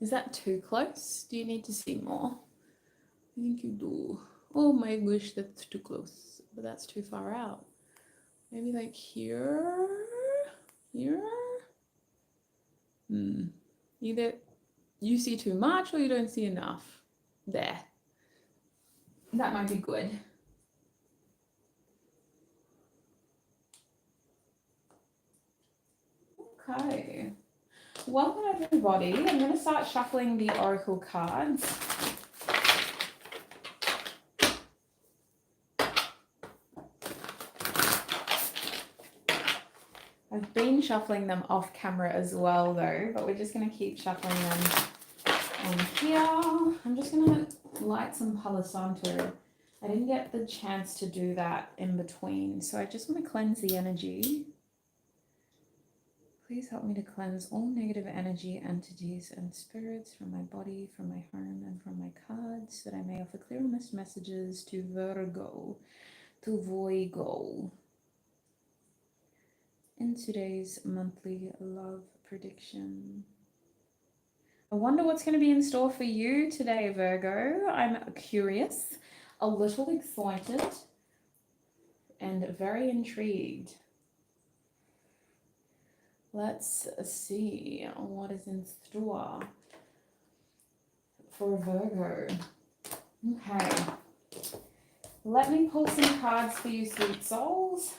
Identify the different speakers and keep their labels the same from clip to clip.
Speaker 1: Is that too close? Do you need to see more? I think you do. Oh my gosh, that's too close. But that's too far out. Maybe like here? Here? Either you see too much or you don't see enough. There. That might be good. Okay. Welcome everybody. I'm going to start shuffling the oracle cards. I've been shuffling them off camera as well though, but we're just going to keep shuffling them on here. I'm just going to light some Palo Santo. I didn't get the chance to do that in between, so I just want to cleanse the energy. Please help me to cleanse all negative energy, entities, and spirits from my body, from my home, and from my cards, that I may offer clear and honest messages to Virgo, to VIRGO, in today's monthly love prediction. I wonder what's going to be in store for you today, Virgo. I'm curious, a little excited, and very intrigued. Let's see what is in store for Virgo. Okay. Let me pull some cards for you, sweet souls.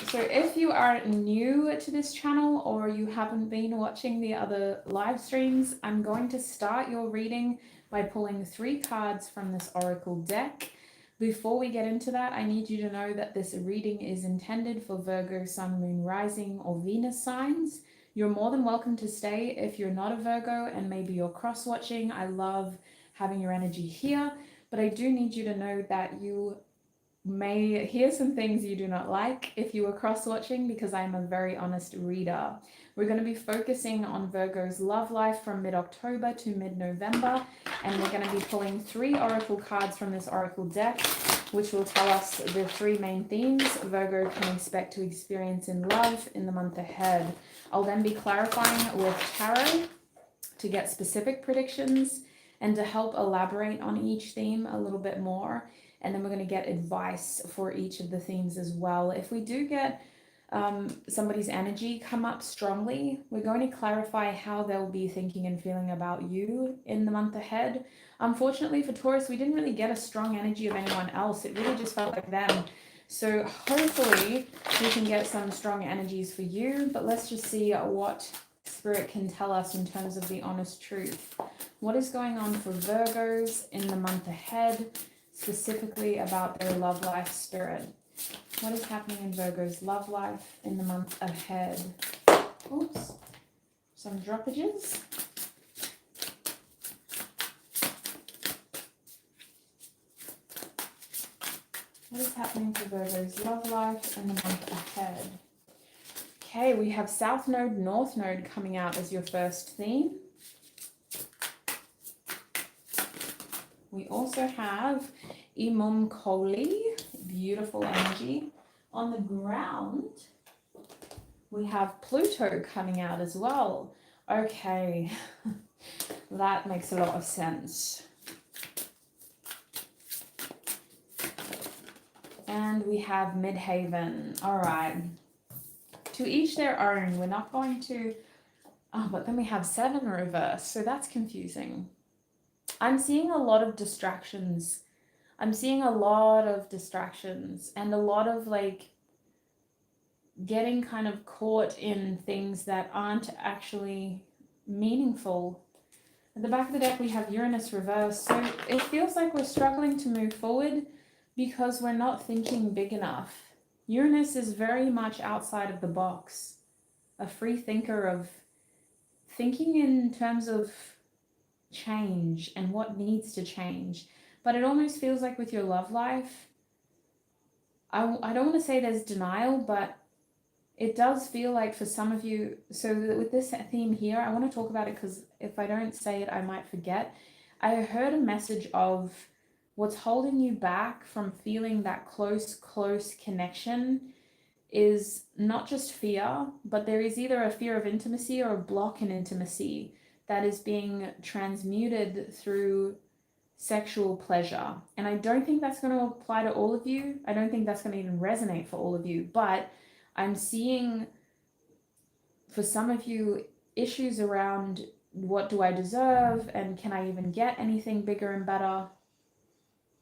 Speaker 1: So if you are new to this channel or you haven't been watching the other live streams, I'm going to start your reading by pulling 3 cards from this oracle deck. Before we get into that, I need you to know that this reading is intended for Virgo, Sun, Moon, Rising, or Venus signs. You're more than welcome to stay if you're not a Virgo and maybe you're cross-watching. I love having your energy here, but I do need you to know that you may hear some things you do not like if you are cross-watching, because I'm a very honest reader. We're going to be focusing on Virgo's love life from mid-October to mid-November, and we're going to be pulling 3 oracle cards from this oracle deck, which will tell us the 3 main themes Virgo can expect to experience in love in the month ahead. I'll then be clarifying with tarot to get specific predictions and to help elaborate on each theme a little bit more. And then we're going to get advice for each of the themes as well. If we do get somebody's energy come up strongly, we're going to clarify how they'll be thinking and feeling about you in the month ahead. Unfortunately for Taurus, we didn't really get a strong energy of anyone else. It really just felt like them. So hopefully we can get some strong energies for you, but let's just see what Spirit can tell us in terms of the honest truth. What is going on for Virgos in the month ahead, specifically about their love life, Spirit? What is happening in Virgo's love life in the month ahead? Oops, some droppages. What is happening for Virgo's love life in the month ahead? Okay, we have South Node, North Node coming out as your first theme. We also have Imum Koli, beautiful energy. On the ground, we have Pluto coming out as well. Okay, that makes a lot of sense. And we have Midhaven. All right. To each their own. We're not going to... Oh, but then we have 7 reverse, so that's confusing. I'm seeing a lot of distractions. I'm seeing a lot of distractions and a lot of like getting kind of caught in things that aren't actually meaningful. At the back of the deck, we have Uranus reverse. So it feels like we're struggling to move forward because we're not thinking big enough. Uranus is very much outside of the box, a free thinker of thinking in terms of change and what needs to change. But it almost feels like with your love life, I don't want to say there's denial, but it does feel like for some of you, so with this theme here, I want to talk about it because if I don't say it, I might forget. I heard a message of what's holding you back from feeling that close connection is not just fear, but there is either a fear of intimacy or a block in intimacy. that is being transmuted through sexual pleasure. And I don't think that's going to apply to all of you. I don't think that's going to even resonate for all of you, but I'm seeing for some of you issues around what do I deserve and can I even get anything bigger and better,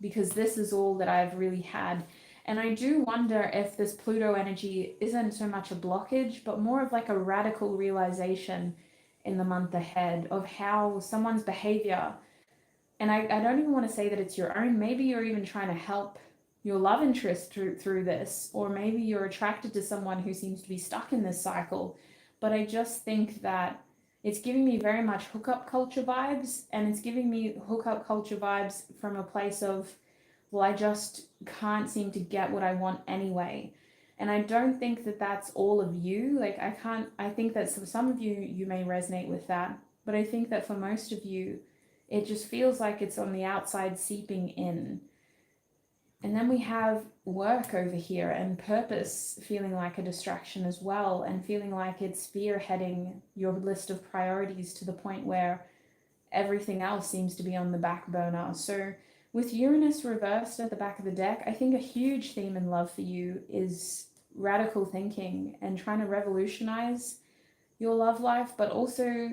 Speaker 1: because this is all that I've really had. And I do wonder if this Pluto energy isn't so much a blockage, but more of like a radical realization in the month ahead of how someone's behavior, and I don't even want to say that it's your own, maybe you're even trying to help your love interest through this, or maybe you're attracted to someone who seems to be stuck in this cycle. But I just think that it's giving me very much hookup culture vibes, and it's giving me hookup culture vibes from a place of, well, I just can't seem to get what I want anyway. And I don't think that that's all of you. Like, I think that some of you may resonate with that, but I think that for most of you, it just feels like it's on the outside seeping in. And then we have work over here and purpose feeling like a distraction as well, and feeling like it's spearheading your list of priorities to the point where everything else seems to be on the back burner. So with Uranus reversed at the back of the deck, I think a huge theme in love for you is radical thinking and trying to revolutionize your love life, but also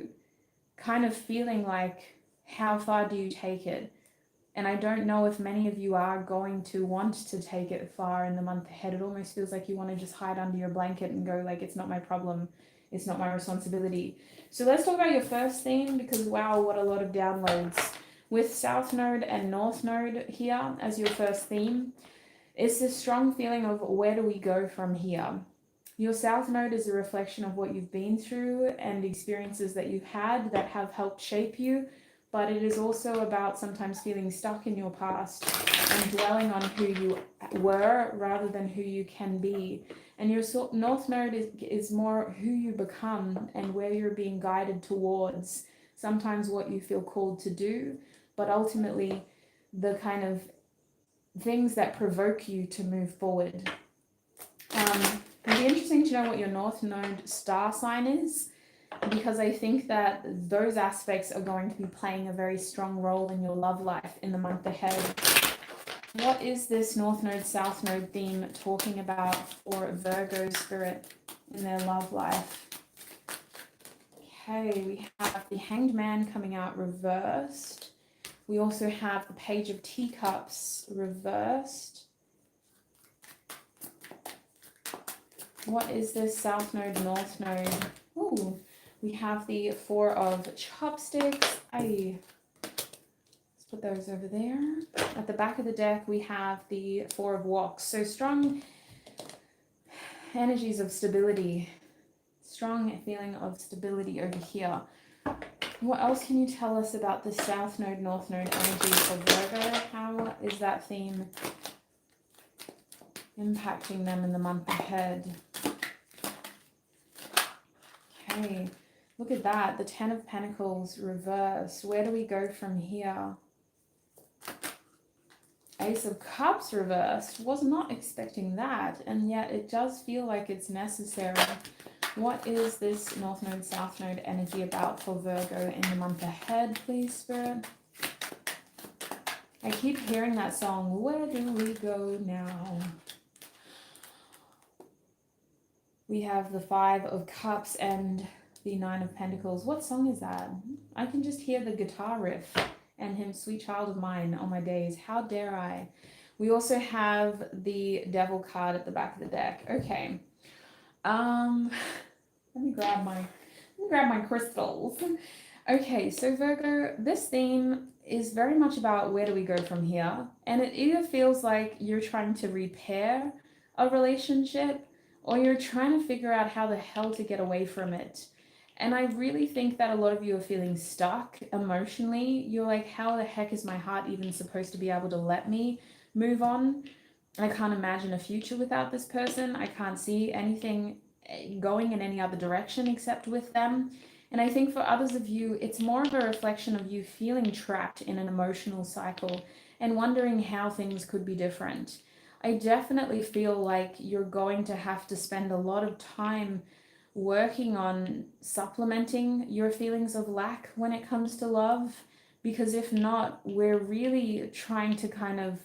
Speaker 1: kind of feeling like, how far do you take it? And I don't know if many of you are going to want to take it far in the month ahead. It almost feels like you want to just hide under your blanket and go like, it's not my problem, it's not my responsibility. So let's talk about your first theme, because wow, what a lot of downloads. With South Node and North Node here as your first theme, it's this strong feeling of where do we go from here? Your South Node is a reflection of what you've been through and experiences that you've had that have helped shape you, but it is also about sometimes feeling stuck in your past and dwelling on who you were rather than who you can be. And your North Node is more who you become and where you're being guided towards, sometimes what you feel called to do, but ultimately the kind of things that provoke you to move forward. It'd be interesting to know what your North Node star sign is, because I think that those aspects are going to be playing a very strong role in your love life in the month ahead. What is this North Node, South Node theme talking about for Virgo spirit in their love life? Okay, we have the Hanged Man coming out reversed. We also have the Page of Teacups reversed. What is this South Node, North Node? Ooh, we have the Four of Chopsticks. Let's put those over there. At the back of the deck, we have the Four of Wands. So strong energies of stability. Strong feeling of stability over here. What else can you tell us about the South Node, North Node energy for Virgo? How is that theme impacting them in the month ahead? Okay, look at that. The Ten of Pentacles reversed. Where do we go from here? Ace of Cups reversed. Was not expecting that, and yet it does feel like it's necessary. What is this North Node, South Node energy about for Virgo in the month ahead, please, Spirit? I keep hearing that song, Where Do We Go Now? We have the Five of Cups and the Nine of Pentacles. What song is that? I can just hear the guitar riff and him, Sweet Child of Mine, on my days. How dare I? We also have the Devil card at the back of the deck. Okay. Let me grab my crystals. Okay, so Virgo, this theme is very much about where do we go from here, and it either feels like you're trying to repair a relationship or you're trying to figure out how the hell to get away from it. And I really think that a lot of you are feeling stuck emotionally. You're like, how the heck is my heart even supposed to be able to let me move on? I can't imagine a future without this person. I can't see anything going in any other direction except with them. And I think for others of you, it's more of a reflection of you feeling trapped in an emotional cycle and wondering how things could be different. I definitely feel like you're going to have to spend a lot of time working on supplementing your feelings of lack when it comes to love, because if not, we're really trying to kind of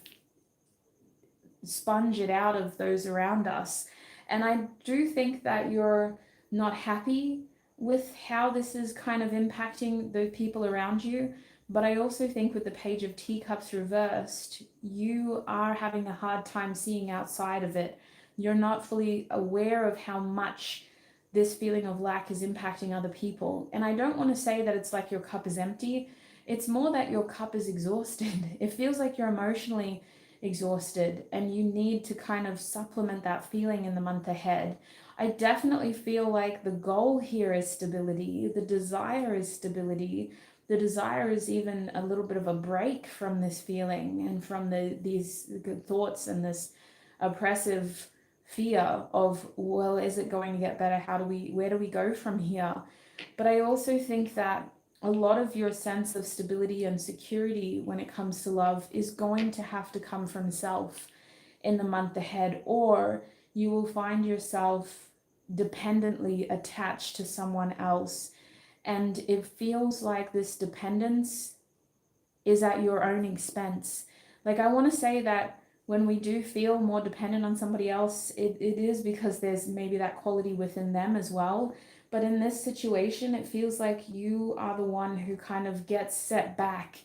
Speaker 1: sponge it out of those around us. And I do think that you're not happy with how this is kind of impacting the people around you. But I also think with the Page of Teacups reversed, you are having a hard time seeing outside of it. You're not fully aware of how much this feeling of lack is impacting other people. And I don't want to say that it's like your cup is empty. It's more that your cup is exhausted. It feels like you're emotionally exhausted and you need to kind of supplement that feeling in the month ahead. I definitely feel like the goal here is stability. The desire is stability. The desire is even a little bit of a break from this feeling and from these thoughts and this oppressive fear of, well, is it going to get better? Where do we go from here? But I also think that a lot of your sense of stability and security when it comes to love is going to have to come from self in the month ahead, or you will find yourself dependently attached to someone else. And it feels like this dependence is at your own expense. Like, I want to say that when we do feel more dependent on somebody else, it is because there's maybe that quality within them as well. But in this situation, it feels like you are the one who kind of gets set back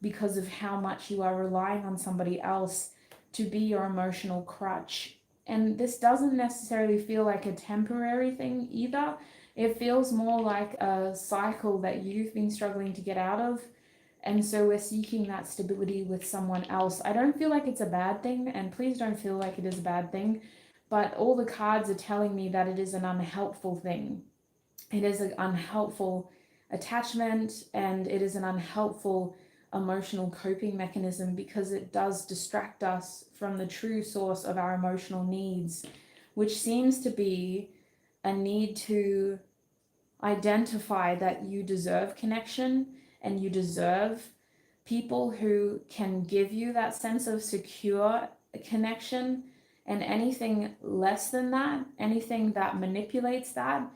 Speaker 1: because of how much you are relying on somebody else to be your emotional crutch. And this doesn't necessarily feel like a temporary thing either. It feels more like a cycle that you've been struggling to get out of. And so we're seeking that stability with someone else. I don't feel like it's a bad thing, and please don't feel like it is a bad thing, but all the cards are telling me that it is an unhelpful thing. It is an unhelpful attachment, and it is an unhelpful emotional coping mechanism because it does distract us from the true source of our emotional needs, which seems to be a need to identify that you deserve connection and you deserve people who can give you that sense of secure connection. And anything less than that, anything that manipulates that,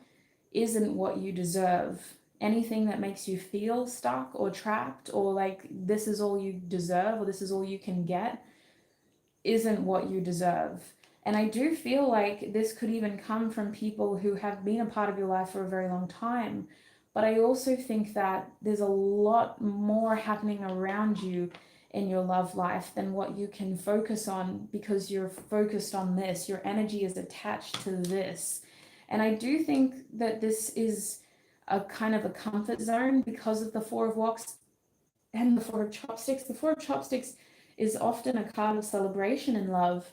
Speaker 1: isn't what you deserve. Anything that makes you feel stuck or trapped or like this is all you deserve or this is all you can get isn't what you deserve. And I do feel like this could even come from people who have been a part of your life for a very long time. But I also think that there's a lot more happening around you in your love life than what you can focus on because you're focused on this. Your energy is attached to this. And I do think that this is a kind of a comfort zone because of the Four of Wands and the Four of Chopsticks. The Four of Chopsticks is often a card of celebration in love.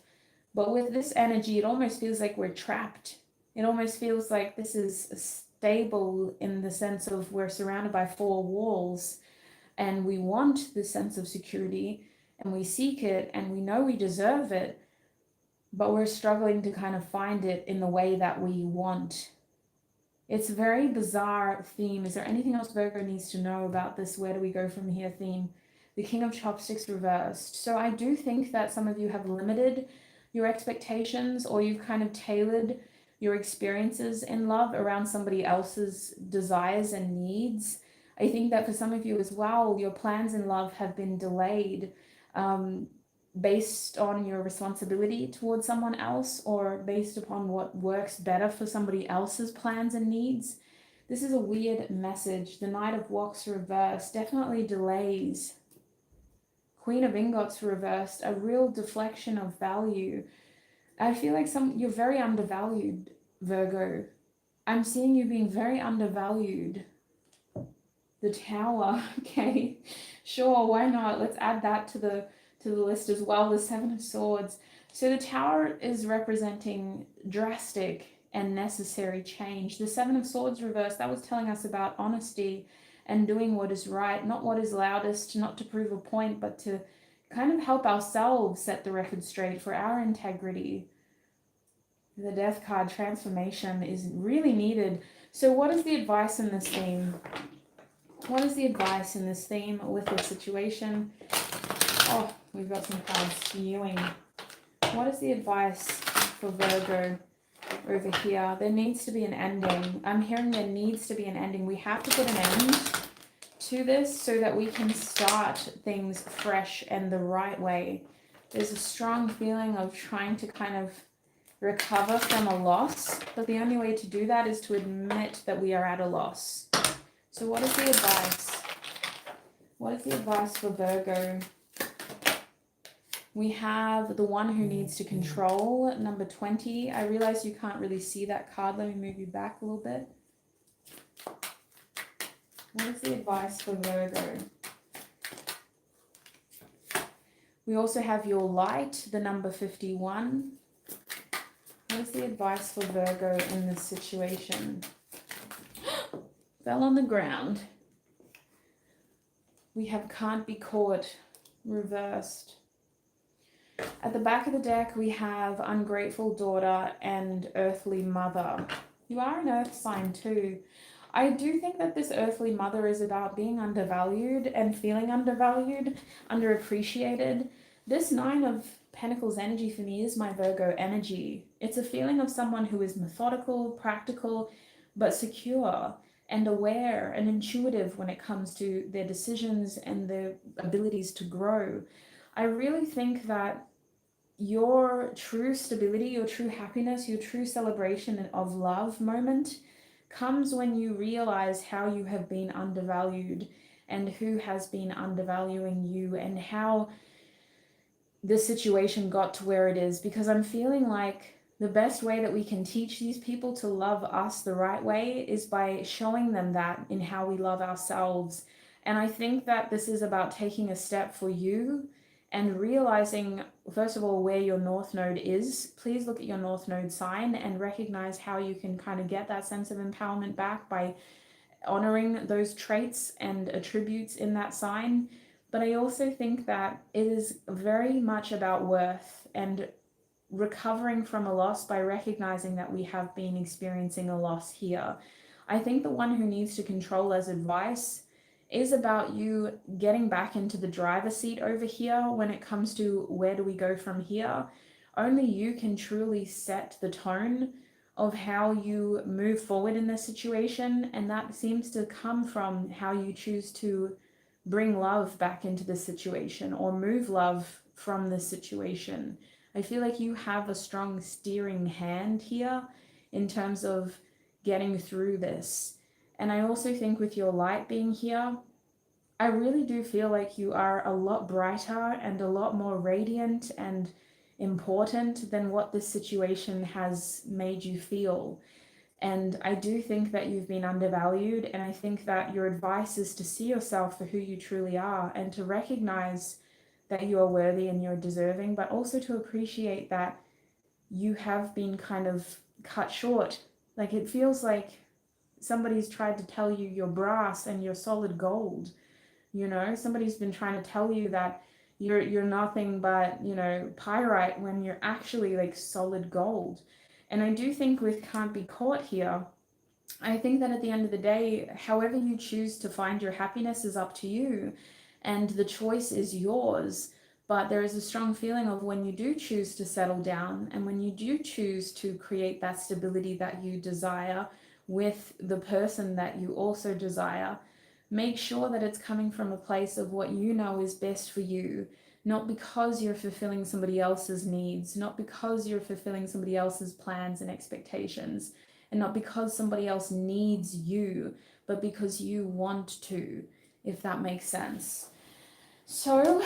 Speaker 1: But with this energy, it almost feels like we're trapped. It almost feels like this is stable in the sense of we're surrounded by four walls and we want this sense of security and we seek it and we know we deserve it, but we're struggling to kind of find it in the way that we want. It's a very bizarre theme. Is there anything else Virgo needs to know about this where do we go from here theme? The King of Chopsticks reversed. So I do think that some of you have limited your expectations or you've kind of tailored your experiences in love around somebody else's desires and needs. I think that for some of you as well, your plans in love have been delayed based on your responsibility towards someone else or based upon what works better for somebody else's plans and needs. This is a weird message. The Knight of Wands reversed definitely delays. Queen of Ingots reversed, a real deflection of value. I feel like you're very undervalued, Virgo. I'm seeing you being very undervalued. The Tower, okay, sure, why not? Let's add that to the list as well, the Seven of Swords. So the Tower is representing drastic and necessary change. The Seven of Swords reversed, that was telling us about honesty and doing what is right, not what is loudest, not to prove a point, but to kind of help ourselves set the record straight for our integrity. The Death card, transformation, is really needed. So what is the advice in this theme? What is the advice in this theme with this situation? Oh, we've got some cards spewing. What is the advice for Virgo over here. There needs to be an ending. I'm hearing there needs to be an ending. We have to put an end to this so that we can start things fresh and the right way. There's a strong feeling of trying to kind of recover from a loss, but the only way to do that is to admit that we are at a loss. So what is the advice? What is the advice for Virgo? We have the one who needs to control, number 20. I realize you can't really see that card. Let me move you back a little bit. What is the advice for Virgo? We also have your light, the number 51. What is the advice for Virgo in this situation? Fell on the ground. We have can't be caught, reversed. At the back of the deck, we have ungrateful daughter and earthly mother. You are an earth sign too. I do think that this earthly mother is about being undervalued and feeling undervalued, underappreciated. This 9 of Pentacles energy for me is my Virgo energy. It's a feeling of someone who is methodical, practical, but secure and aware and intuitive when it comes to their decisions and their abilities to grow. I really think that your true stability, your true happiness, your true celebration of love moment comes when you realize how you have been undervalued and who has been undervaluing you and how this situation got to where it is. Because I'm feeling like the best way that we can teach these people to love us the right way is by showing them that in how we love ourselves. And I think that this is about taking a step for you and realizing, first of all, where your North Node is. Please look at your North Node sign and recognize how you can kind of get that sense of empowerment back by honoring those traits and attributes in that sign. But I also think that it is very much about worth and recovering from a loss by recognizing that we have been experiencing a loss here. I think the one who needs to control as advice is about you getting back into the driver's seat over here when it comes to where do we go from here. Only you can truly set the tone of how you move forward in this situation, and that seems to come from how you choose to bring love back into the situation or move love from the situation. I feel like you have a strong steering hand here in terms of getting through this. And I also think with your light being here, I really do feel like you are a lot brighter and a lot more radiant and important than what this situation has made you feel. And I do think that you've been undervalued, and I think that your advice is to see yourself for who you truly are and to recognize that you are worthy and you're deserving, but also to appreciate that you have been kind of cut short. Like it feels like somebody's tried to tell you you're brass and you're solid gold. You know, somebody's been trying to tell you that you're nothing but, you know, pyrite when you're actually like solid gold. And I do think with can't be caught here, I think that at the end of the day, however you choose to find your happiness is up to you and the choice is yours. But there is a strong feeling of when you do choose to settle down and when you do choose to create that stability that you desire with the person that you also desire, make sure that it's coming from a place of what you know is best for you. Not because you're fulfilling somebody else's needs, not because you're fulfilling somebody else's plans and expectations, and not because somebody else needs you, but because you want to, if that makes sense. So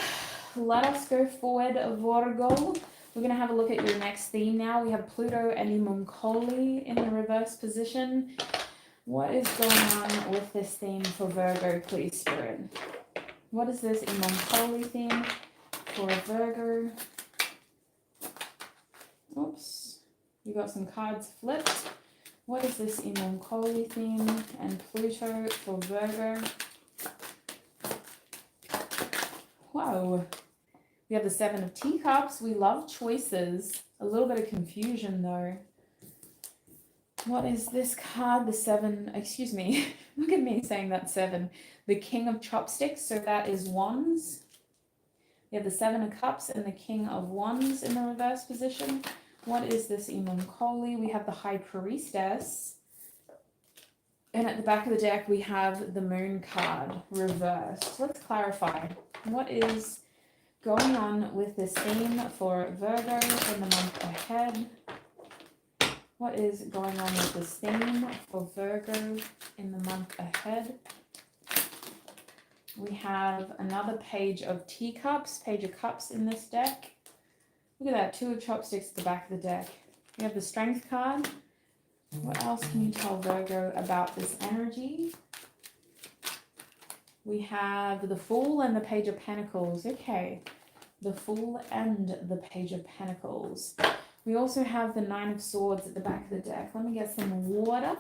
Speaker 1: let us go forward, Virgo. We're going to have a look at your next theme now. We have Pluto and Imumkoli in the reverse position. What is going on with this theme for Virgo, please, Spirit? What is this Imumkoli theme for Virgo? Oops, you got some cards flipped. What is this Imumkoli theme and Pluto for Virgo? Whoa. We have the 7 of Teacups. We love choices. A little bit of confusion, though. What is this card? The 7, excuse me. Look at me saying that 7. The King of Chopsticks, so that is Wands. We have the 7 of Cups and the King of Wands in the reverse position. What is this Imam We have the High Priestess. And at the back of the deck, we have the Moon card reversed. Let's clarify. What is going on with this theme for Virgo in the month ahead? What is going on with this theme for Virgo in the month ahead? We have another Page of Teacups, Page of Cups in this deck. Look at that, 2 of Chopsticks at the back of the deck. We have the Strength card. What else can you tell Virgo about this energy? We have the Fool and the Page of Pentacles. Okay, the Fool and the Page of Pentacles. We also have the 9 of Swords at the back of the deck. Let me get some water.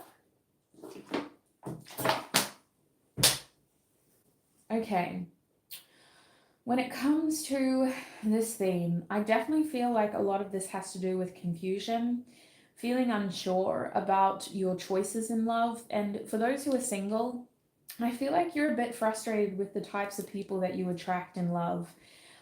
Speaker 1: Okay. When it comes to this theme, I definitely feel like a lot of this has to do with confusion, feeling unsure about your choices in love. And for those who are single, I feel like you're a bit frustrated with the types of people that you attract in love.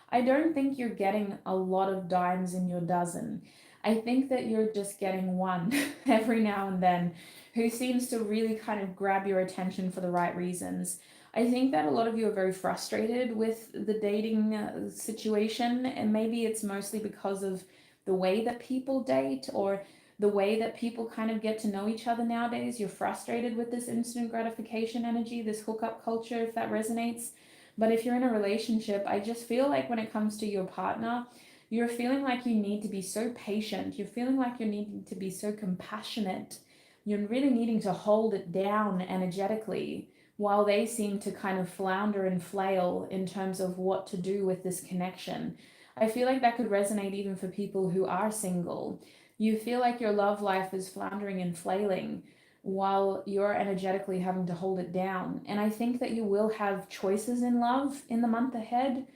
Speaker 1: I don't think you're getting a lot of dimes in your dozen. I think that you're just getting one every now and then who seems to really kind of grab your attention for the right reasons. I think that a lot of you are very frustrated with the dating situation, and maybe it's mostly because of the way that people date or the way that people kind of get to know each other nowadays. You're frustrated with this instant gratification energy, this hookup culture, if that resonates. But if you're in a relationship, I just feel like when it comes to your partner, you're feeling like you need to be so patient. You're feeling like you're needing to be so compassionate. You're really needing to hold it down energetically while they seem to kind of flounder and flail in terms of what to do with this connection. I feel like that could resonate even for people who are single. You feel like your love life is floundering and flailing while you're energetically having to hold it down. And I think that you will have choices in love in the month ahead.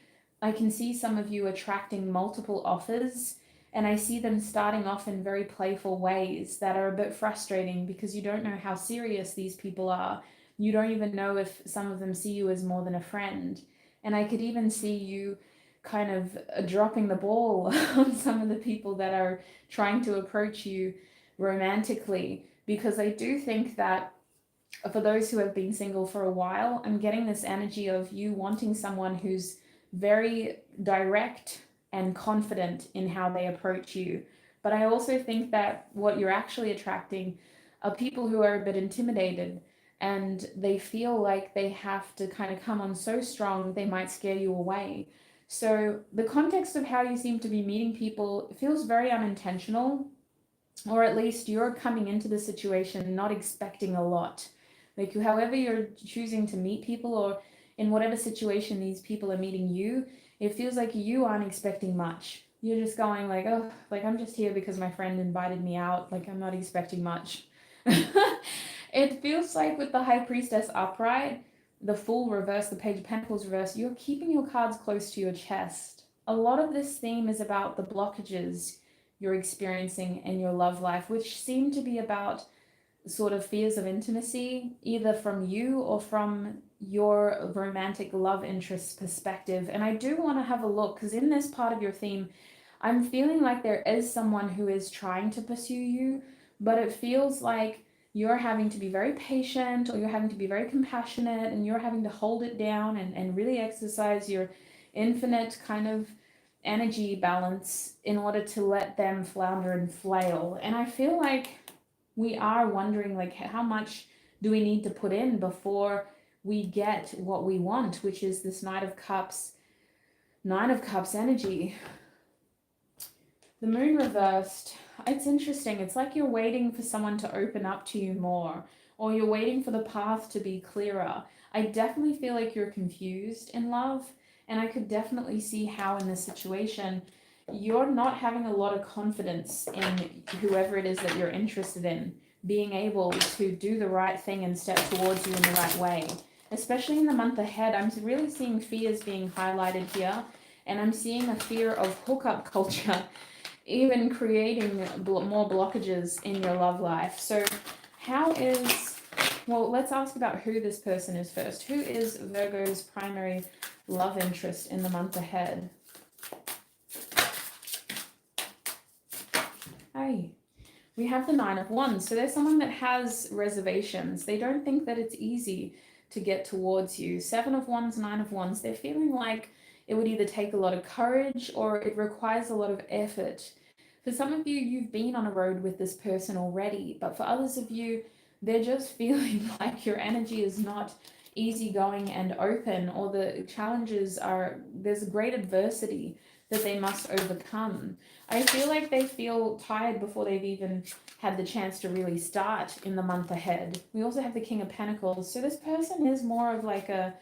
Speaker 1: I can see some of you attracting multiple offers, and I see them starting off in very playful ways that are a bit frustrating because you don't know how serious these people are. You don't even know if some of them see you as more than a friend. And I could even see you kind of dropping the ball on some of the people that are trying to approach you romantically, because I do think that for those who have been single for a while, I'm getting this energy of you wanting someone who's very direct and confident in how they approach you. But I also think that what you're actually attracting are people who are a bit intimidated, and they feel like they have to kind of come on so strong they might scare you away. So the context of how you seem to be meeting people feels very unintentional, or at least you're coming into the situation not expecting a lot. Like, however you're choosing to meet people, or in whatever situation these people are meeting you, it feels like you aren't expecting much. You're just going like, oh, like I'm just here because my friend invited me out. Like, I'm not expecting much. It feels like with the High Priestess upright, the Fool reverse, the Page of Pentacles reverse, you're keeping your cards close to your chest. A lot of this theme is about the blockages you're experiencing in your love life, which seem to be about sort of fears of intimacy, either from you or from your romantic love interest perspective. And I do want to have a look, because in this part of your theme, I'm feeling like there is someone who is trying to pursue you, but it feels like you're having to be very patient, or you're having to be very compassionate, and you're having to hold it down and really exercise your infinite kind of energy balance in order to let them flounder and flail. And I feel like we are wondering, like, how much do we need to put in before we get what we want, which is this Nine of Cups energy. The Moon reversed, it's interesting. It's like you're waiting for someone to open up to you more, or you're waiting for the path to be clearer. I definitely feel like you're confused in love, and I could definitely see how in this situation you're not having a lot of confidence in whoever it is that you're interested in being able to do the right thing and step towards you in the right way. Especially in the month ahead, I'm really seeing fears being highlighted here, and I'm seeing a fear of hookup culture even creating more blockages in your love life. So well, let's ask about who this person is first. Who is Virgo's primary love interest in the month ahead? Okay. We have the Nine of Wands. So there's someone that has reservations. They don't think that it's easy to get towards you. Seven of Wands, Nine of Wands. They're feeling like it would either take a lot of courage or it requires a lot of effort. For some of you, you've been on a road with this person already, but for others of you, they're just feeling like your energy is not easygoing and open, or the challenges are, there's great adversity that they must overcome. I feel like they feel tired before they've even had the chance to really start in the month ahead. We also have the King of Pentacles. So this person is more of like a,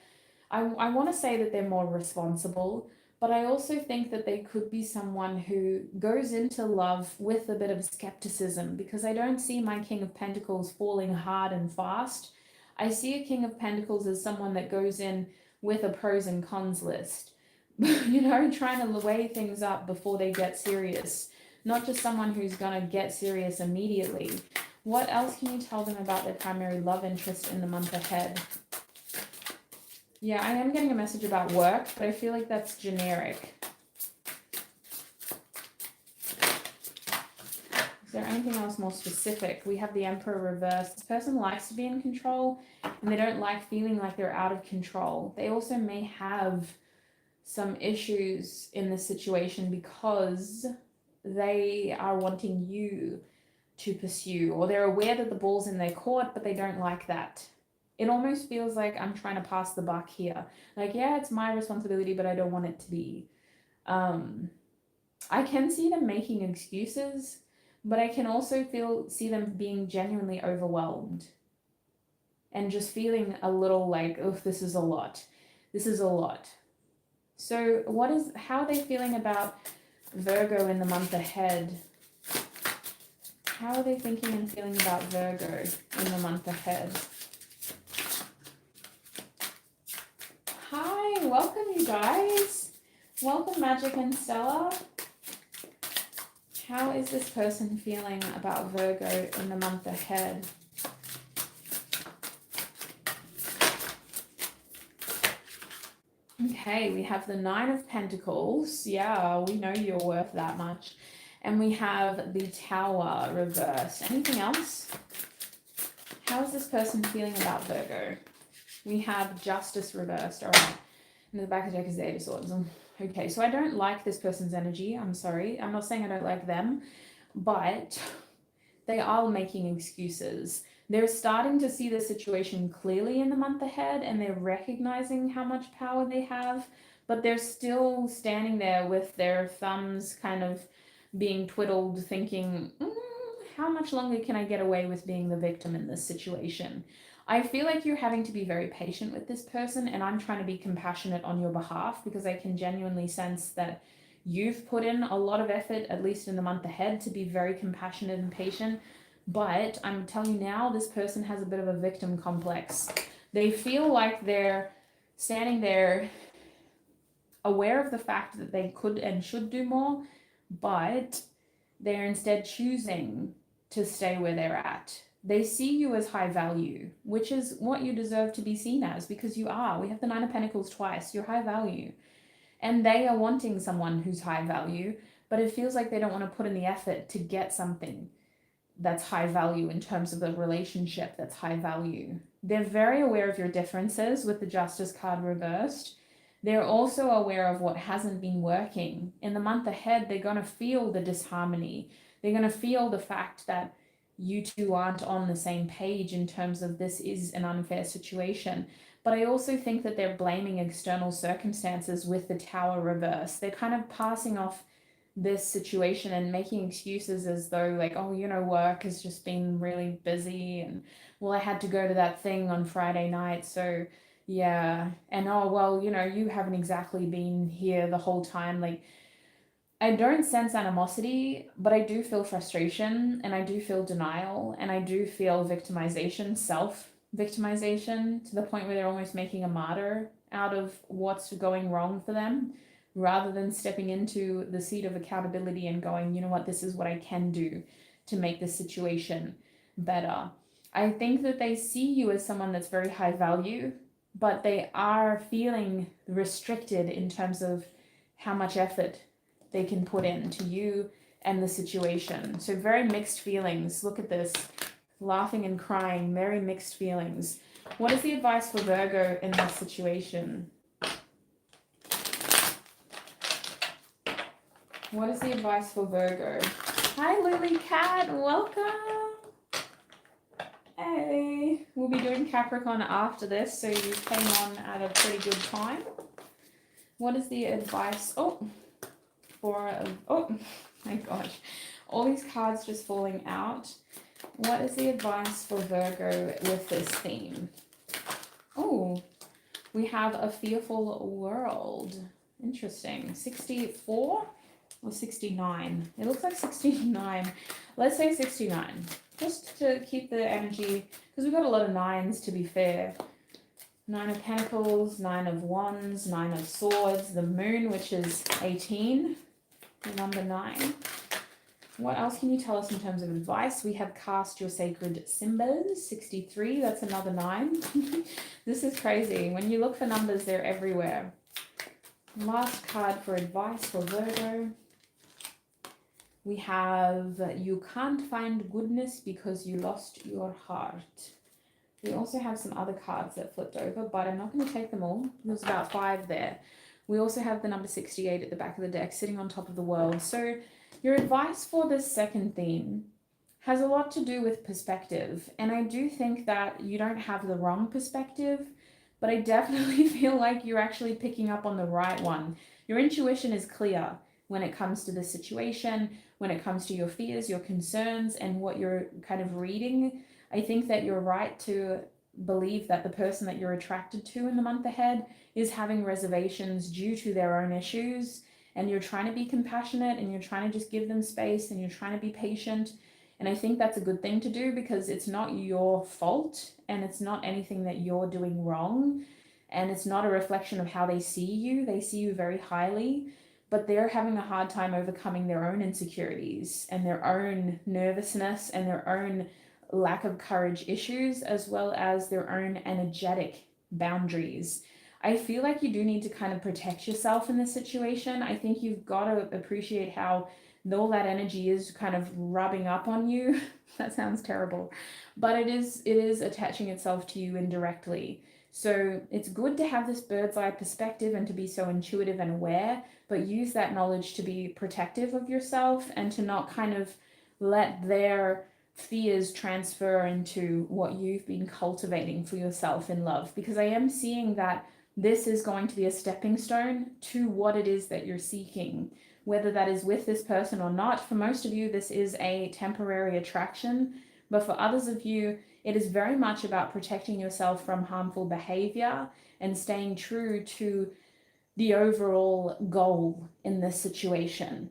Speaker 1: I want to say that they're more responsible, but I also think that they could be someone who goes into love with a bit of skepticism, because I don't see my King of Pentacles falling hard and fast. I see a King of Pentacles as someone that goes in with a pros and cons list, you know, trying to weigh things up before they get serious. Not just someone who's going to get serious immediately. What else can you tell them about their primary love interest in the month ahead? Yeah, I am getting a message about work, but I feel like that's generic. Is there anything else more specific? We have the Emperor reversed. This person likes to be in control, and they don't like feeling like they're out of control. They also may have some issues in this situation because they are wanting you to pursue, or they're aware that the ball's in their court, but they don't like that. It almost feels like I'm trying to pass the buck here. Like, yeah, it's my responsibility, but I don't want it to be. I can see them making excuses, but I can also see them being genuinely overwhelmed and just feeling a little like, oh, this is a lot. This is a lot. So how are they feeling about Virgo in the month ahead? How are they thinking and feeling about Virgo in the month ahead? Hi, welcome you guys. Welcome Magic and Stella. How is this person feeling about Virgo in the month ahead? Okay, we have the Nine of Pentacles. Yeah, we know you're worth that much. And we have the Tower reversed. Anything else? How is this person feeling about Virgo? We have Justice reversed. All right. And the back of the deck is the Eight of Swords. Okay, so I don't like this person's energy. I'm sorry. I'm not saying I don't like them, but they are making excuses. They're starting to see the situation clearly in the month ahead, and they're recognizing how much power they have, but they're still standing there with their thumbs kind of being twiddled, thinking, how much longer can I get away with being the victim in this situation? I feel like you're having to be very patient with this person, and I'm trying to be compassionate on your behalf because I can genuinely sense that you've put in a lot of effort, at least in the month ahead, to be very compassionate and patient. But I'm telling you now, this person has a bit of a victim complex. They feel like they're standing there aware of the fact that they could and should do more, but they're instead choosing to stay where they're at. They see you as high value, which is what you deserve to be seen as, because you are. We have the Nine of Pentacles twice. You're high value. And they are wanting someone who's high value, but it feels like they don't want to put in the effort to get something that's high value in terms of the relationship that's high value. They're very aware of your differences with the Justice card reversed. They're also aware of what hasn't been working. In the month ahead, they're going to feel the disharmony. They're going to feel the fact that you two aren't on the same page in terms of this is an unfair situation. But I also think that they're blaming external circumstances with the Tower reverse. They're kind of passing off this situation and making excuses as though like, oh, you know, work has just been really busy, and well, I had to go to that thing on Friday night, so yeah, and oh, well, you know, you haven't exactly been here the whole time. Like, I don't sense animosity, but I do feel frustration, and I do feel denial, and I do feel victimization, self-victimization, to the point where they're almost making a martyr out of what's going wrong for them, rather than stepping into the seat of accountability and going, you know what, this is what I can do to make the situation better. I think that they see you as someone that's very high value, but they are feeling restricted in terms of how much effort they can put into you and the situation. So very mixed feelings. Look at this. Laughing and crying, very mixed feelings. What is the advice for Virgo in this situation? What is the advice for Virgo? Hi, Lily Cat. Welcome. Hey. We'll be doing Capricorn after this, so you came on at a pretty good time. What is the advice? Oh, my gosh. All these cards just falling out. What is the advice for Virgo with this theme? Oh, we have a fearful world. Interesting. 64 or 69? It looks like 69. Let's say 69. Just to keep the energy, because we've got a lot of nines, to be fair. 9 of Pentacles, 9 of Wands, 9 of Swords, the Moon, which is 18, number 9. What else can you tell us in terms of advice? We have cast your sacred symbols, 63. That's another 9. This is crazy. When you look for numbers, they're everywhere. Last card for advice for Virgo. We have you can't find goodness because you lost your heart. We also have some other cards that flipped over, but I'm not going to take them all. There's about 5 there. We also have the number 68 at the back of the deck, sitting on top of the world. So your advice for this second theme has a lot to do with perspective. And I do think that you don't have the wrong perspective, but I definitely feel like you're actually picking up on the right one. Your intuition is clear when it comes to the situation, when it comes to your fears, your concerns, and what you're kind of reading. I think that you're right to believe that the person that you're attracted to in the month ahead is having reservations due to their own issues, and you're trying to be compassionate, and you're trying to just give them space, and you're trying to be patient. And I think that's a good thing to do, because it's not your fault, and it's not anything that you're doing wrong, and it's not a reflection of how they see you. They see you very highly, but they're having a hard time overcoming their own insecurities and their own nervousness and their own lack of courage issues, as well as their own energetic boundaries. I feel like you do need to kind of protect yourself in this situation. I think you've got to appreciate how all that energy is kind of rubbing up on you. That sounds terrible, but it is attaching itself to you indirectly. So it's good to have this bird's eye perspective and to be so intuitive and aware, but use that knowledge to be protective of yourself and to not kind of let their fears transfer into what you've been cultivating for yourself in love. Because I am seeing that this is going to be a stepping stone to what it is that you're seeking, whether that is with this person or not. For most of you, this is a temporary attraction, but for others of you, it is very much about protecting yourself from harmful behavior and staying true to the overall goal in this situation.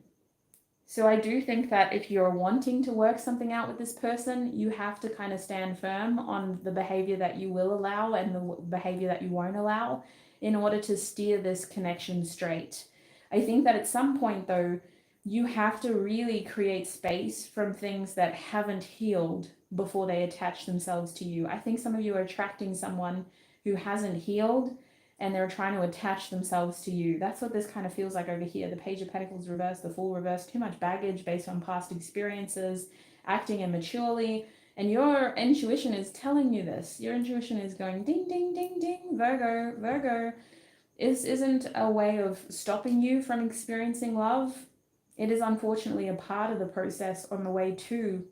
Speaker 1: So I do think that if you're wanting to work something out with this person, you have to kind of stand firm on the behavior that you will allow and the behavior that you won't allow in order to steer this connection straight. I think that at some point, though, you have to really create space from things that haven't healed before they attach themselves to you. I think some of you are attracting someone who hasn't healed, and they're trying to attach themselves to you. That's what this kind of feels like over here. The Page of Pentacles reversed, the Fool reversed, too much baggage based on past experiences, acting immaturely, and your intuition is telling you this. Your intuition is going ding, ding, ding, ding, Virgo, Virgo. This isn't a way of stopping you from experiencing love. It is unfortunately a part of the process on the way to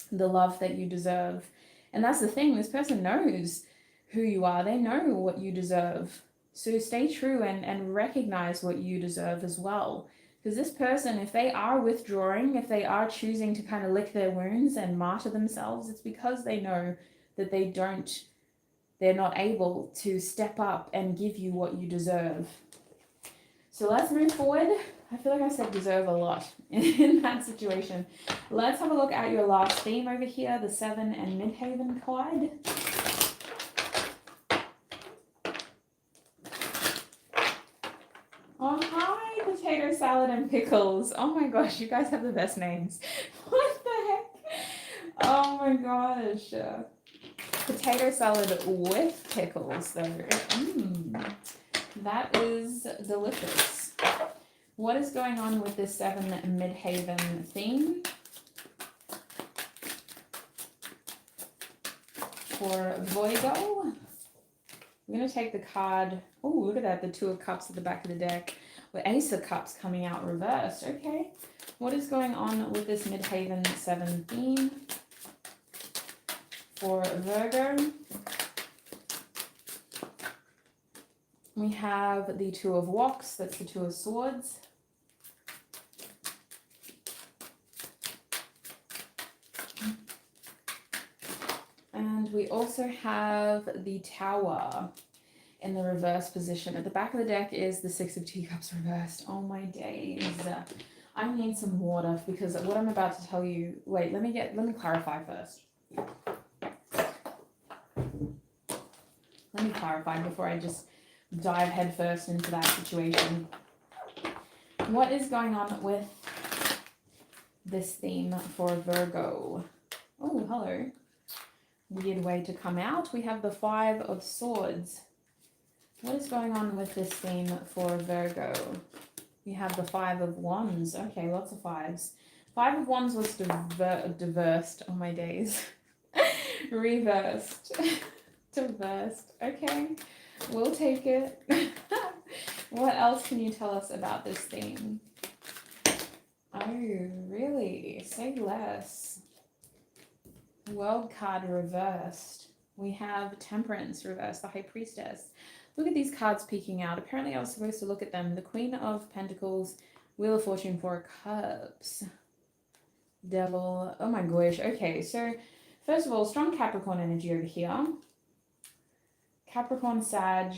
Speaker 1: the love that you deserve. And that's the thing, this person knows who you are. They know what you deserve. So stay true and recognize what you deserve as well. Because this person, if they are withdrawing, if they are choosing to kind of lick their wounds and martyr themselves, it's because they know that they're not able to step up and give you what you deserve. So let's move forward. I feel like I said deserve a lot in that situation. Let's have a look at your last theme over here, the 7 and Midhaven card. Oh, hi, potato salad and pickles. Oh my gosh, you guys have the best names. What the heck? Oh my gosh. Potato salad with pickles, though. That is delicious. What is going on with this 7 Midhaven theme for VIRGO? We're going to take the card. Oh, look at that. The 2 of Cups at the back of the deck. With Ace of Cups coming out reversed. Okay. What is going on with this Midhaven 7 theme for VIRGO? We have the 2 of Wands. That's the 2 of Swords. And we also have the Tower in the reverse position. At the back of the deck is the 6 of Teacups reversed. Oh my days. I need some water because what I'm about to tell you... Wait, let me clarify first. Let me clarify before I just dive headfirst into that situation. What is going on with this theme for VIRGO? Oh, hello. Weird way to come out. We have the 5 of Swords. What is going on with this theme for VIRGO? We have the 5 of Wands. Okay, lots of 5s. 5 of Wands was diversed. Oh my days. Reversed. Diversed. Okay, we'll take it. What else can you tell us about this theme? Oh, really? Say less. World card reversed. We have Temperance reversed, the High Priestess. Look at these cards peeking out. Apparently I was supposed to look at them. The Queen of Pentacles, Wheel of Fortune, 4 of Cups. Devil. Oh my gosh. Okay, so first of all, strong Capricorn energy over here. Capricorn, Sag,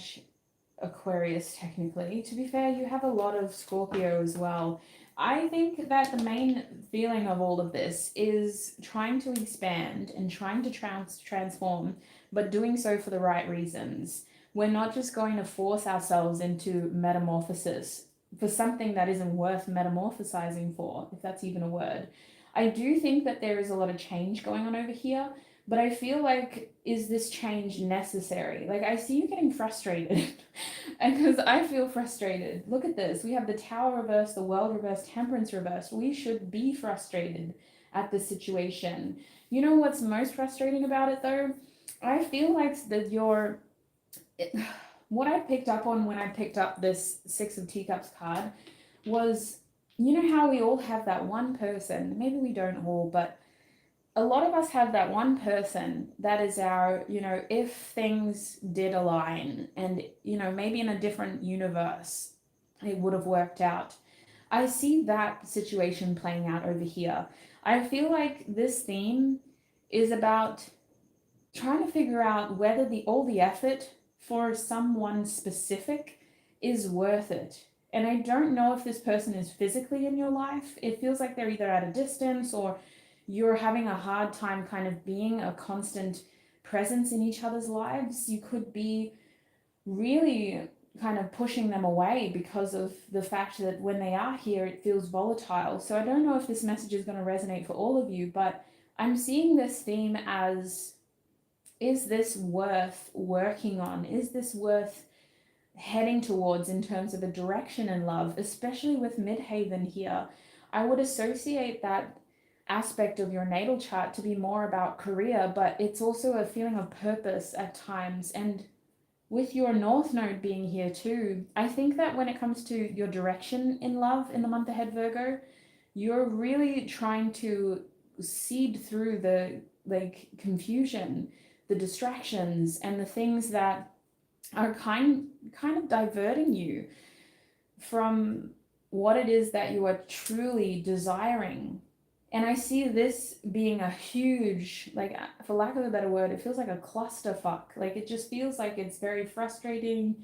Speaker 1: Aquarius technically. To be fair, you have a lot of Scorpio as well. I think that the main feeling of all of this is trying to expand and trying to transform, but doing so for the right reasons. We're not just going to force ourselves into metamorphosis for something that isn't worth metamorphosizing for, if that's even a word. I do think that there is a lot of change going on over here, but I feel like, is this change necessary? Like, I see you getting frustrated, and because I feel frustrated. Look at this. We have the Tower reversed, the World reversed, Temperance reversed. We should be frustrated at the situation. You know what's most frustrating about it, though? I feel like that what I picked up on when I picked up this 6 of Teacups card was, you know how we all have that one person, maybe we don't all, but a lot of us have that one person that is our, if things did align and, maybe in a different universe, it would have worked out. I see that situation playing out over here. I feel like this theme is about trying to figure out whether all the effort for someone specific is worth it. And I don't know if this person is physically in your life. It feels like they're either at a distance or you're having a hard time kind of being a constant presence in each other's lives. You could be really kind of pushing them away because of the fact that when they are here, it feels volatile. So I don't know if this message is going to resonate for all of you, but I'm seeing this theme as, is this worth working on? Is this worth heading towards in terms of a direction in love, especially with Midhaven here? I would associate that aspect of your natal chart to be more about career, but it's also a feeling of purpose at times. And with your North Node being here too, I think that when it comes to your direction in love in the month ahead, Virgo, you're really trying to seed through the confusion, the distractions, and the things that are kind of diverting you from what it is that you are truly desiring. And I see this being a huge, for lack of a better word, it feels like a clusterfuck. Like, it just feels like it's very frustrating.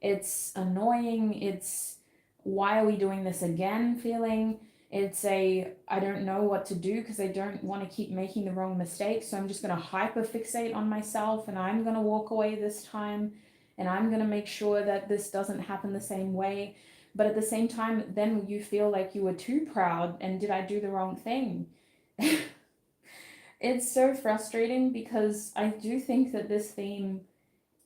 Speaker 1: It's annoying. It's, why are we doing this again feeling. It's I don't know what to do because I don't want to keep making the wrong mistakes. So I'm just going to hyper fixate on myself, and I'm going to walk away this time, and I'm going to make sure that this doesn't happen the same way. But at the same time, then you feel like you were too proud, and did I do the wrong thing? It's so frustrating because I do think that this theme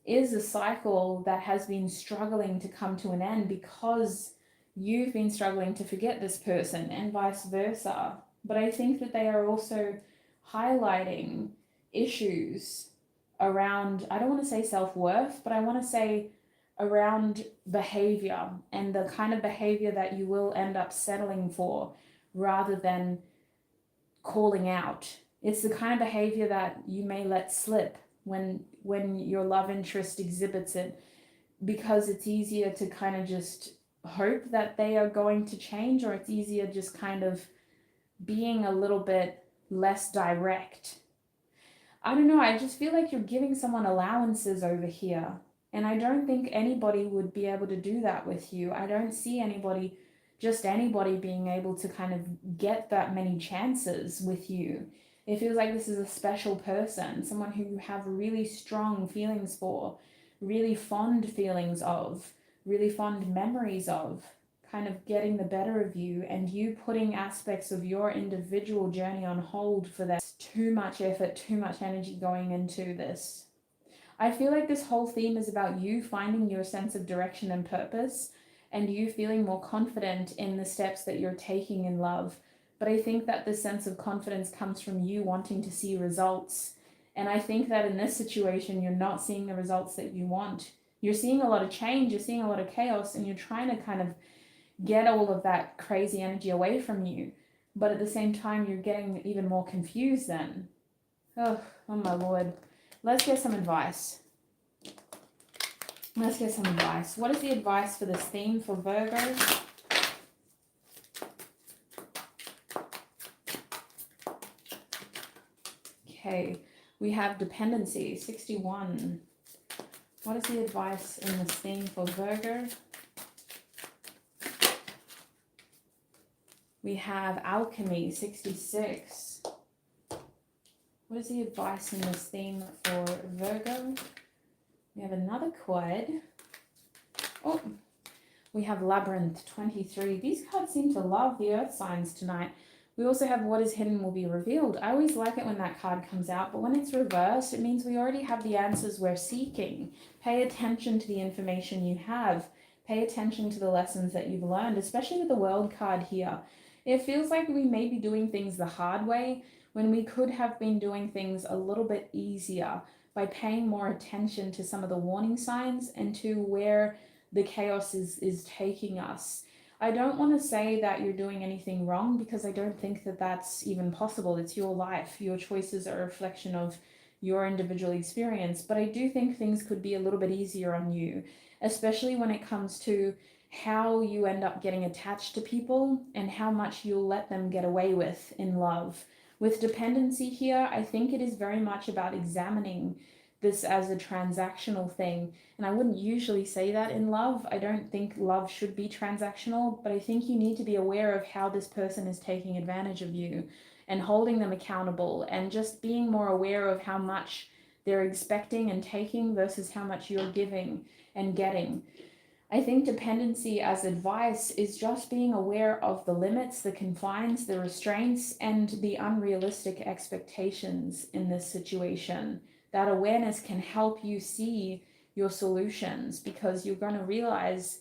Speaker 1: is a cycle that has been struggling to come to an end because you've been struggling to forget this person and vice versa. But I think that they are also highlighting issues around, I don't want to say self-worth, but I want to say around behavior and the kind of behavior that you will end up settling for rather than calling out. It's the kind of behavior that you may let slip when your love interest exhibits it, because it's easier to kind of just hope that they are going to change, or it's easier just kind of being a little bit less direct. I don't know, I just feel like you're giving someone allowances over here. And I don't think anybody would be able to do that with you. I don't see anybody, just anybody being able to kind of get that many chances with you. It feels like this is a special person, someone who you have really strong feelings for, really fond feelings of, really fond memories of, kind of getting the better of you, and you putting aspects of your individual journey on hold for that. Too much effort, too much energy going into this. I feel like this whole theme is about you finding your sense of direction and purpose, and you feeling more confident in the steps that you're taking in love. But I think that this sense of confidence comes from you wanting to see results. And I think that in this situation, you're not seeing the results that you want. You're seeing a lot of change, you're seeing a lot of chaos, and you're trying to kind of get all of that crazy energy away from you. But at the same time, you're getting even more confused then. Oh my Lord. Let's get some advice. Let's get some advice. What is the advice for this theme for Virgo? Okay, we have dependency, 61. What is the advice in this theme for Virgo? We have alchemy, 66. What is the advice in this theme for Virgo? We have another quad. Oh, we have labyrinth, 23. These cards seem to love the earth signs tonight. We also have what is hidden will be revealed. I always like it when that card comes out, but when it's reversed, it means we already have the answers we're seeking. Pay attention to the information you have. Pay attention to the lessons that you've learned, especially with the world card here. It feels like we may be doing things the hard way when we could have been doing things a little bit easier by paying more attention to some of the warning signs and to where the chaos is taking us. I don't want to say that you're doing anything wrong, because I don't think that that's even possible. It's your life. Your choices are a reflection of your individual experience. But I do think things could be a little bit easier on you, especially when it comes to how you end up getting attached to people and how much you'll let them get away with in love. With dependency here, I think it is very much about examining this as a transactional thing. And I wouldn't usually say that in love. I don't think love should be transactional, but I think you need to be aware of how this person is taking advantage of you and holding them accountable, and just being more aware of how much they're expecting and taking versus how much you're giving and getting. I think dependency as advice is just being aware of the limits, the confines, the restraints, and the unrealistic expectations in this situation. That awareness can help you see your solutions, because you're going to realize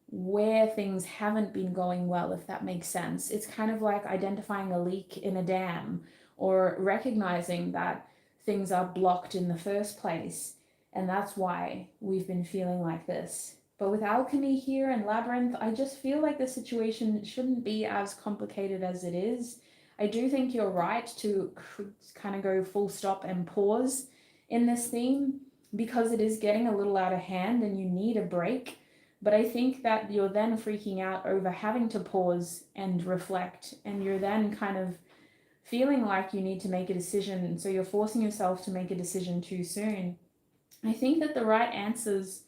Speaker 1: where things haven't been going well, if that makes sense. It's kind of like identifying a leak in a dam, or recognizing that things are blocked in the first place. And that's why we've been feeling like this. But with alchemy here and labyrinth, I just feel like the situation shouldn't be as complicated as it is. I do think you're right to kind of go full stop and pause in this theme, because it is getting a little out of hand and you need a break. But I think that you're then freaking out over having to pause and reflect, and you're then kind of feeling like you need to make a decision, so you're forcing yourself to make a decision too soon. I think that the right answers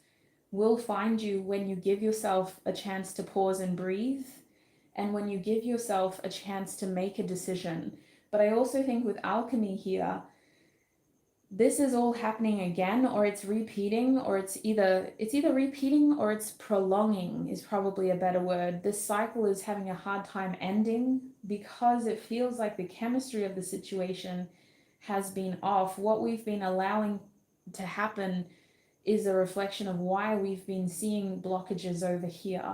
Speaker 1: will find you when you give yourself a chance to pause and breathe, and when you give yourself a chance to make a decision. But I also think with alchemy here, this is all happening again, or it's repeating, or it's either repeating or it's prolonging is probably a better word. This cycle is having a hard time ending, because it feels like the chemistry of the situation has been off. What we've been allowing to happen is a reflection of why we've been seeing blockages over here.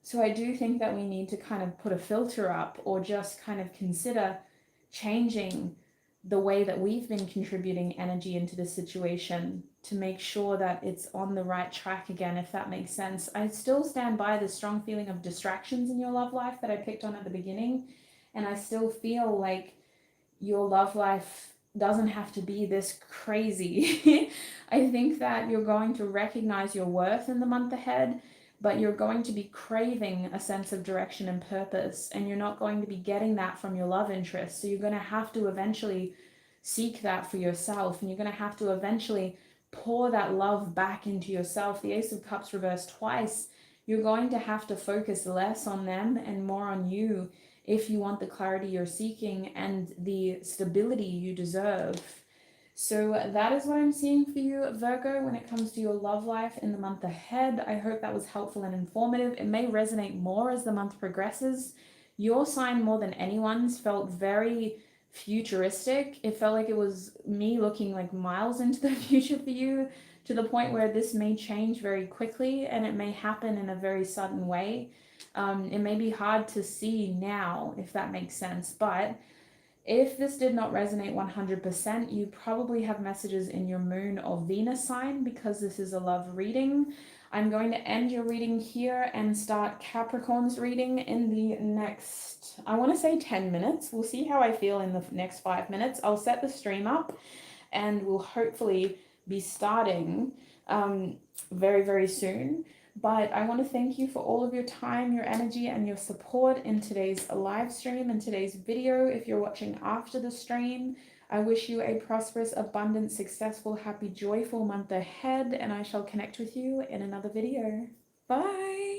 Speaker 1: So I do think that we need to kind of put a filter up, or just kind of consider changing the way that we've been contributing energy into the situation to make sure that it's on the right track again, if that makes sense. I still stand by the strong feeling of distractions in your love life that I picked on at the beginning, and I still feel like your love life doesn't have to be this crazy. I think that you're going to recognize your worth in the month ahead, but you're going to be craving a sense of direction and purpose, and you're not going to be getting that from your love interest. So you're going to have to eventually seek that for yourself, and you're going to have to eventually pour that love back into yourself. The Ace of Cups reversed twice. You're going to have to focus less on them and more on you if you want the clarity you're seeking and the stability you deserve. So that is what I'm seeing for you, Virgo, when it comes to your love life in the month ahead. I hope that was helpful and informative. It may resonate more as the month progresses. Your sign, more than anyone's, felt very futuristic. It felt like it was me looking like miles into the future for you, to the point where this may change very quickly and it may happen in a very sudden way. It may be hard to see now, if that makes sense, but if this did not resonate 100%, you probably have messages in your moon or Venus sign, because this is a love reading. I'm going to end your reading here and start Capricorn's reading in the next, I want to say 10 minutes. We'll see how I feel in the next 5 minutes. I'll set the stream up and we'll hopefully be starting very, very soon. But I want to thank you for all of your time, your energy, and your support in today's live stream and today's video. If you're watching after the stream, I wish you a prosperous, abundant, successful, happy, joyful month ahead, and I shall connect with you in another video. Bye!